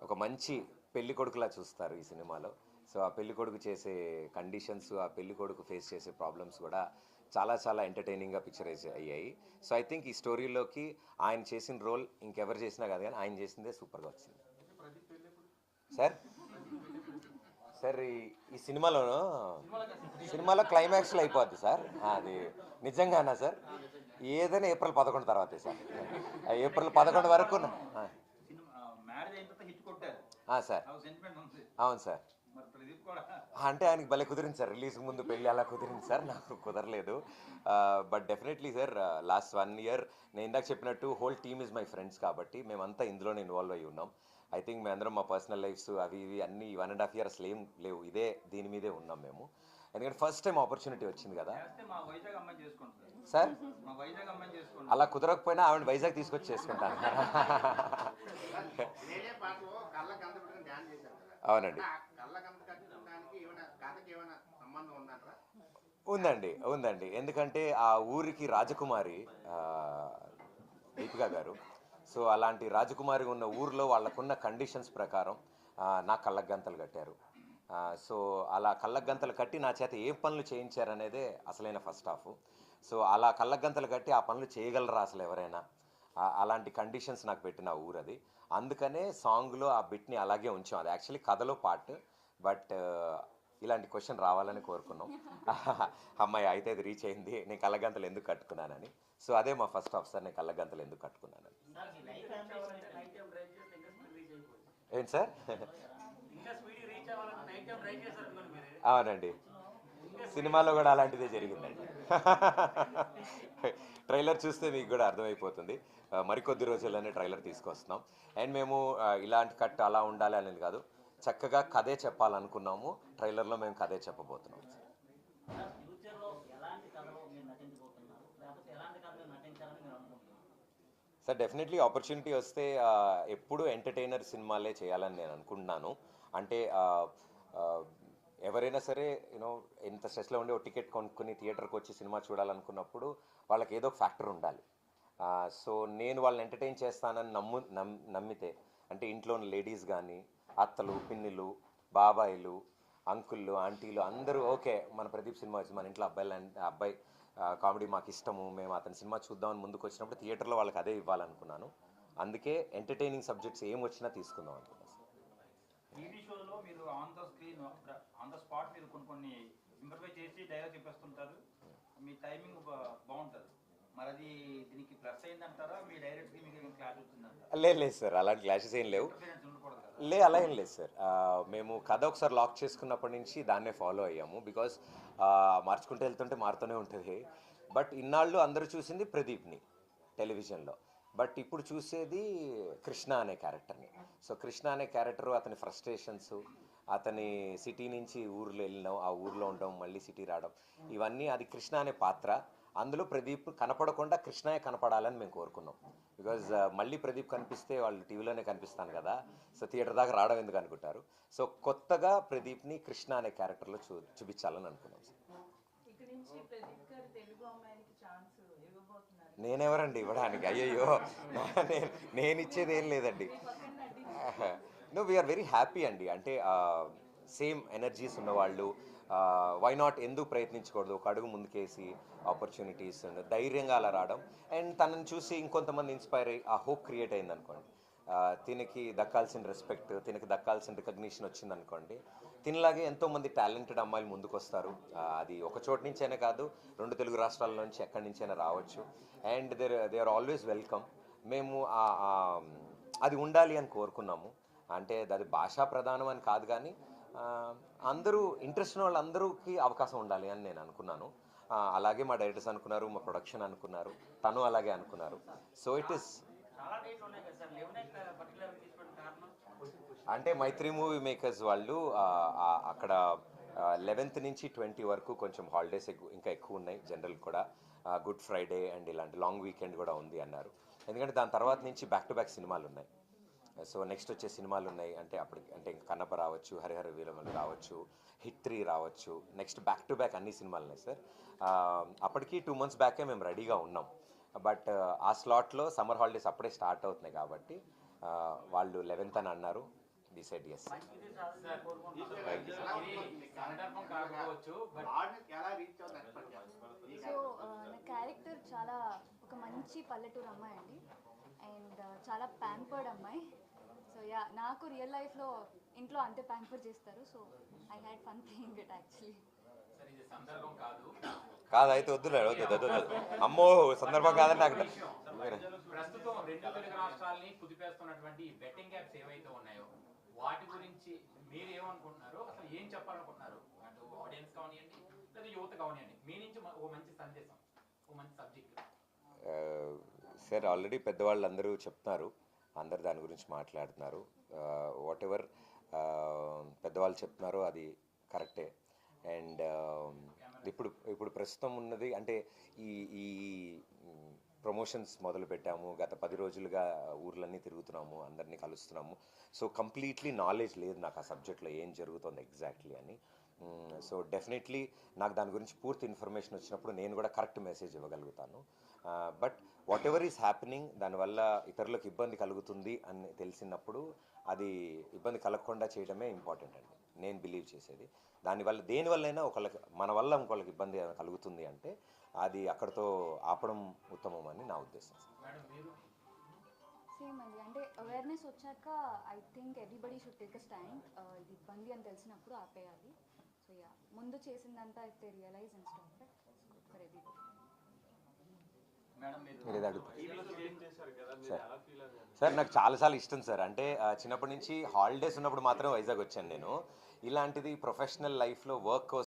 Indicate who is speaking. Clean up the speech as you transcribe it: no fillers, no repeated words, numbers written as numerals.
Speaker 1: ఒక మంచి పెళ్లి కొడుకులా చూస్తారు ఈ సినిమాలో. సో ఆ పెళ్లి కొడుకు చేసే కండిషన్స్, ఆ పెళ్లి కొడుకు ఫేస్ చేసే ప్రాబ్లమ్స్ కూడా చాలా చాలా ఎంటర్టైనింగ్గా పిక్చరైజ్ అయ్యాయి. సో ఐ థింక్ ఈ స్టోరీలోకి ఆయన చేసిన రోల్ ఇంకెవరు చేసినా కాదు కానీ ఆయన చేసిందే సూపర్గా వచ్చింది. సార్ సార్ ఈ సినిమాలో క్లైమాక్స్లో అయిపోద్ది సార్. అది నిజంగానా సార్? ఏదైనా ఏప్రిల్ 11 తర్వాతే సార్. ఏప్రిల్ 11 వరకు సార్. అవును సార్. అంటే ఆయనకి భలే కుదిరింది సార్. రిలీజ్ ముందు పెళ్ళి అలా కుదిరింది సార్, నాకు కుదరలేదు. But definitely sir, last 1 year నేను ఇందాక చెప్పినట్టు whole team is my friends కాబట్టి మేమంతా ఇందులోనే ఇన్వాల్వ్ అయ్యి ఉన్నాం. ఐ థింక్ మేమందరం మా పర్సనల్ లైఫ్స్ అవి ఇవి అన్నీ 1.5 years అసలు ఏం లేవు, దీని మీదే ఉన్నాం మేము. ఎందుకంటే ఫస్ట్ టైం ఆపర్చునిటీ వచ్చింది కదా సార్. అలా కుదరకపోయినా ఆవిడ వైజాగ్ తీసుకొచ్చి చేసుకుంటాను. అవునండి. ఉందండి. ఎందుకంటే ఆ ఊరికి రాజకుమారి దీపిక గారు. సో అలాంటి రాజకుమారి ఉన్న ఊర్లో వాళ్ళకున్న కండిషన్స్ ప్రకారం నా కళ్ళకు గంతలు కట్టారు. సో అలా కళ్ళకు గంతలు కట్టి నా చేత ఏ పనులు చేయించారనేదే అసలైన ఫస్ట్ హాఫ్. సో అలా కళ్ళకు గంతలు కట్టి ఆ పనులు చేయగలరా అసలు ఎవరైనా? అలాంటి కండిషన్స్ నాకు పెట్టిన ఊరు అది. అందుకనే సాంగ్లో ఆ బిట్ని అలాగే ఉంచాం. అది యాక్చువల్లీ కథలో పార్ట్. బట్ ఇలాంటి క్వశ్చన్ రావాలని కోరుకున్నాం. అమ్మాయి అయితే అది రీచ్ అయింది, నేను కళ్ళగంతలు ఎందుకు కట్టుకున్నానని. సో అదే మా ఫస్ట్ ఆఫ్ సార్, నేను కళ్ళగంతలు ఎందుకు కట్టుకున్నానని. ఏంటి సార్? అవునండి, సినిమాలో కూడా అలాంటిదే జరిగిందండి. ట్రైలర్ చూస్తే మీకు కూడా అర్థమైపోతుంది. మరికొద్ది రోజుల్లోనే ట్రైలర్ తీసుకొస్తున్నాం. అండ్ మేము ఇలాంటి కట్ అలా ఉండాలి అనేది కాదు, చక్కగా కథే చెప్పాలనుకున్నాము. ట్రైలర్లో మేము కథే చెప్పబోతున్నాం. సార్ డెఫినెట్లీ ఆపర్చునిటీ వస్తే ఎప్పుడు ఎంటర్టైనర్ సినిమాలే చేయాలని నేను అనుకుంటున్నాను. అంటే ఎవరైనా సరే యూనో ఎంత స్ట్రెస్లో ఉండి ఒక టికెట్ కొనుక్కుని థియేటర్కి వచ్చి సినిమా చూడాలనుకున్నప్పుడు వాళ్ళకి ఏదో ఒక ఫ్యాక్టర్ ఉండాలి. సో నేను వాళ్ళని ఎంటర్టైన్ చేస్తానని నమ్మితే, అంటే ఇంట్లోని లేడీస్ కానీ, అత్తలు, పిన్నిలు, బాబాయిలు, అంకుళ్ళు, ఆంటీలు అందరూ ఓకే మన ప్రదీప్ సినిమా వచ్చి మన ఇంట్లో అబ్బాయి కామెడీ మాకు ఇష్టము, మేము అతని సినిమా చూద్దామని ముందుకు వచ్చినప్పుడు థియేటర్లో వాళ్ళకి అదే ఇవ్వాలనుకున్నాను. అందుకే ఎంటర్టైనింగ్ సబ్జెక్ట్స్ ఏం వచ్చినా తీసుకుందాం అనుకున్నాను.
Speaker 2: టీవీ షోలో మీరు on the screen on the spot మీరు కొన్ని ఇంప్రవైజ్ చేసి డైలాగ్ చెప్పేస్తుంటారు, మీ టైమింగ్ బాగుంటుంది. మరి అది దీనికి ప్లస్ అయిందంటారా? మీ డైరెక్ట్గా మీకు క్లాష్ వచ్చిందంటారా?
Speaker 1: లేదు సార్, అలాంటి క్లాషెస్ ఏం లేవు. అలా ఏం లేదు సార్. మేము కథ ఒకసారి లాక్ చేసుకున్నప్పటి నుంచి దాన్నే ఫాలో అయ్యాము. బికాస్ మార్చుకుంటూ వెళ్తుంటే మారుతూనే ఉంటుంది. బట్ ఇన్నాళ్ళు అందరూ చూసింది ప్రదీప్ని టెలివిజన్లో, బట్ ఇప్పుడు చూసేది కృష్ణ అనే క్యారెక్టర్ని. సో కృష్ణ అనే క్యారెక్టర్, అతని ఫ్రస్ట్రేషన్స్, అతని సిటీ నుంచి ఊర్లో వెళ్ళడం, ఆ ఊర్లో ఉండడం, మళ్ళీ సిటీ రావడం, ఇవన్నీ అది కృష్ణ అనే పాత్ర. అందులో ప్రదీప్ కనపడకుండా కృష్ణయే కనపడాలని మేము కోరుకున్నాం. బికాజ్ మళ్ళీ ప్రదీప్ కనిపిస్తే వాళ్ళు టీవీలోనే కనిపిస్తాను కదా, సో థియేటర్ దాకా రావడం ఎందుకు అనుకుంటారు. సో కొత్తగా ప్రదీప్ని కృష్ణ అనే క్యారెక్టర్లో చూపించాలని అనుకున్నాం సార్. నేనెవరండి ఇవ్వడానికి? అయ్యయ్యో, నేను ఇచ్చేది ఏం లేదండి. నో, వీఆర్ వెరీ హ్యాపీ అండి. అంటే సేమ్ ఎనర్జీస్ ఉన్నవాళ్ళు, వై నాట్, ఎందుకు ప్రయత్నించకూడదు, ఒక అడుగు ముందుకేసి ఆపర్చునిటీస్ ధైర్యంగా అలా రావడం. అండ్ తనని చూసి ఇంకొంతమంది ఇన్స్పైర్ అయ్యి ఆ హోప్ క్రియేట్ అయిందనుకోండి, తినకి దక్కాల్సిన రెస్పెక్ట్, తినకి దక్కాల్సిన రికగ్నిషన్ వచ్చిందనుకోండి, తినలాగే ఎంతోమంది టాలెంటెడ్ అమ్మాయిలు ముందుకు వస్తారు. అది ఒక చోటు నుంచైనా కాదు, 2 తెలుగు రాష్ట్రాల నుంచి ఎక్కడి నుంచైనా రావచ్చు. And they are always welcome. మేము అది ఉండాలి అని కోరుకున్నాము. అంటే అది భాషా ప్రధానం అని కాదు కానీ అందరూ ఇంట్రెస్ట్ ఉన్న వాళ్ళందరికీ అవకాశం ఉండాలి అని నేను అనుకున్నాను. అలాగే మా డైరెక్టర్స్ అనుకున్నారు, మా ప్రొడక్షన్ అనుకున్నారు, తను అలాగే అనుకున్నారు. సో ఇట్ ఈస్ అంటే మైత్రి మూవీ మేకర్స్ వాళ్ళు అక్కడ 11th నుంచి 20 వరకు కొంచెం హాలిడేస్ ఇంకా ఎక్కువ ఉన్నాయి జనరల్ కూడా. గుడ్ ఫ్రైడే అండ్ ఇలాంటి లాంగ్ వీకెండ్ కూడా ఉంది అన్నారు. ఎందుకంటే దాని తర్వాత నుంచి బ్యాక్ టు బ్యాక్ సినిమాలు ఉన్నాయి. సో నెక్స్ట్ వచ్చే సినిమాలు ఉన్నాయి. అంటే అప్పటికి అంటే ఇంకా కన్నప్ప రావచ్చు, హరిహర వీరమల్లు రావచ్చు, హిట్ 3 రావచ్చు. నెక్స్ట్ బ్యాక్ టు బ్యాక్ అన్ని సినిమాలు ఉన్నాయి సార్. అప్పటికి 2 months బ్యాకే మేము రెడీగా ఉన్నాం. బట్ ఆ స్లాట్లో సమ్మర్ హాలిడేస్ అప్పుడే స్టార్ట్ అవుతున్నాయి కాబట్టి వాళ్ళు 11th అని అన్నారు. We said yes.
Speaker 2: మంచిది సార్ కోరుకుంటున్నాను.
Speaker 1: Thank you sir.
Speaker 3: ఇది సందర్భం కాకపోవచ్చు బట్
Speaker 4: సో నా క్యారెక్టర్ చాలా ఒక మంచి పల్లెటూరు అమ్మాయి అండి, అండ్ చాలా ప్యాంపర్డ్ అమ్మాయి. సో యా, నాకు రియల్ లైఫ్లో ఇంట్లో అంతే ప్యాంపర్ చేస్తారు. So I had fun playing it actually.
Speaker 3: Sir ఇది సందర్భం కాదు.
Speaker 1: కాదు అయితే వద్దు. అమ్మో సందర్భం కాదంటే నాకు
Speaker 3: ప్రస్తుతం 2 తెలుగు రాష్ట్రాలని కుదిపేస్తున్నటువంటి బెట్టింగ్ యాప్స్ ఏవైతే ఉన్నాయో వాటి గురించి మీరు ఏమనుకుంటున్నారు, అసలు ఏం చెప్పాలనుకుంటున్నారు? అటు ఆడియన్స్ కానివ్వండి లేదా యువత కానివ్వండి, మీ నుంచి ఓ మంచి సందేశం, ఓ మంచి సబ్జెక్ట్.
Speaker 1: సార్ ఆల్రెడీ పెద్దవాళ్ళు అందరూ చెప్తున్నారు, అందరు దాని గురించి మాట్లాడుతున్నారు. వాట్ ఎవర్ పెద్దవాళ్ళు చెప్తున్నారో అది కరెక్టే. అండ్ ఇప్పుడు ప్రస్తుతం ఉన్నది అంటే ఈ ఈ ప్రమోషన్స్ మొదలు పెట్టాము, గత 10 రోజులుగా ఊర్లన్నీ తిరుగుతున్నాము, అందరినీ కలుస్తున్నాము. సో కంప్లీట్లీ నాలెడ్జ్ లేదు నాకు ఆ సబ్జెక్ట్లో ఏం జరుగుతుంది ఎగ్జాక్ట్లీ అని. సో డెఫినెట్లీ నాకు దాని గురించి పూర్తి ఇన్ఫర్మేషన్ వచ్చినప్పుడు నేను కూడా కరెక్ట్ మెసేజ్ ఇవ్వగలుగుతాను. But whatever is happening దానివల్ల ఇతరులకు ఇబ్బంది కలుగుతుంది అని తెలిసినప్పుడు అది ఇబ్బంది కలగకుండా చేయడమే ఇంపార్టెంట్ అండి నేను బిలీవ్ చేసేది. దానివల్ల దేనివల్లైనా ఒకళ్ళకి మన వల్ల ఇంకొకళ్ళకి ఇబ్బంది కలుగుతుంది అంటే అది అక్కడితో ఆపడం ఉత్తమం అని నా ఉద్దేశం.
Speaker 4: సేమ్ అండి, అంటే అవేర్నెస్ వచ్చాక I think everybody should take a stand. ఇది ఇబ్బంది అని తెలిసినప్పుడు ఆపేయాలి. సో యా, ముందు చేసిందంతా అయితే realise and stop it for everybody.
Speaker 2: Madam
Speaker 1: మీరు ఏది అడుగుతారు సార్? నాకు చాలాసార్లు ఇష్టం సార్. అంటే చిన్నప్పటి నుంచి హాలిడేస్ ఉన్నప్పుడు మాత్రం వైజాగ్ వచ్చాను నేను. ఇలాంటిది ప్రొఫెషనల్ లైఫ్లో వర్క్